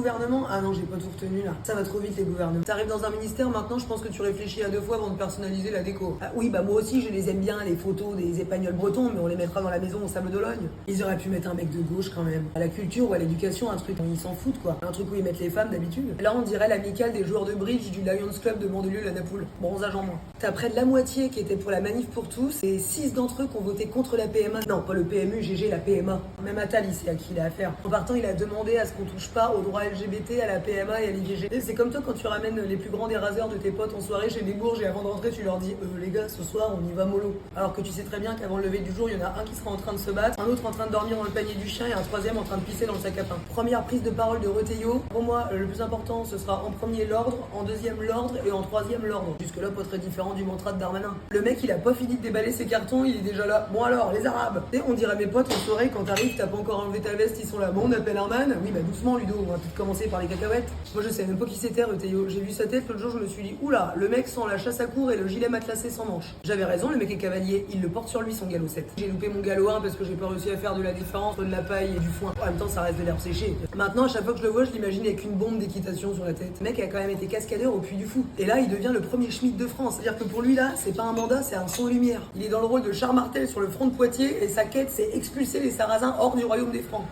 gouvernement? Ah non, j'ai pas tout retenu là. Ça va trop vite les gouvernements. T'arrives dans un ministère, maintenant je pense que tu réfléchis à 2 fois avant de personnaliser la déco. Ah, oui, bah moi aussi je les aime bien, les photos des épagnols bretons, mais on les mettra dans la maison au sable d'Ologne. Ils auraient pu mettre un mec de gauche quand même. À la culture ou à l'éducation, un truc où ils s'en foutent quoi. Un truc où ils mettent les femmes d'habitude. Là on dirait l'amicale des joueurs de bridge du Lions Club de Mandelieu-la-Napoule. Bronzage en moins. T'as près de la moitié qui était pour la manif pour tous et 6 d'entre eux qui ont voté contre la PMA. Non, pas le PMU, GG, la PMA. Même Attal, il sait à qui il a affaire. En partant, il a demandé à ce qu'on touche pas aux droits LGBT, à la PMA et à l'IVG. C'est comme toi quand tu ramènes les plus grands des raseurs de tes potes en soirée chez les Bourges et avant de rentrer, tu leur dis les gars, ce soir, on y va mollo. Alors que tu sais très bien qu'avant le lever du jour, il y en a un qui sera en train de se battre, un autre en train de dormir dans le panier du chien et un troisième en train de pisser dans le sac à pain. Première prise de parole de Retailleau. Pour moi, le plus important, ce sera en premier l'ordre, en deuxième l'ordre et en troisième l'ordre. Jusque-là, pas très différent du mantra de Darmanin. Le mec, il a pas fini de déballer ses cartons, il est déjà là. Bon alors, les Arabes. Et on dirait mes potes en soirée, quand t'arrives, t'as pas encore enlevé ta veste, ils sont là. Bon, on appelle Arman. Oui, bah doucement, Ludo, on va peut-être commencer par les cacahuètes. Moi, je sais même pas qui c'était, Retailleau. J'ai vu sa tête l'autre jour, je me suis dit, oula, le mec sent la chasse à court et le gilet matelassé sans manche. J'avais raison, le mec est cavalier, il le porte sur lui son galop 7. J'ai loupé mon galop 1 parce que j'ai pas réussi à faire de la différence entre de la paille et du foin. En même temps, ça reste de l'herbe séchée. Maintenant, à chaque fois que je le vois, je l'imagine avec une bombe d'équitation sur la tête. Le mec a quand même été cascadeur au Puy du Fou. Et là, il devient le premier Schmitt de France. C'est-à-dire que pour lui, là, c'est pas un mandat, c'est un son-lumière. Il est dans le rôle de Charles Martel sur le front de Poitiers et sa quête, c'est expulser les Sarrasins hors du royaume des Francs.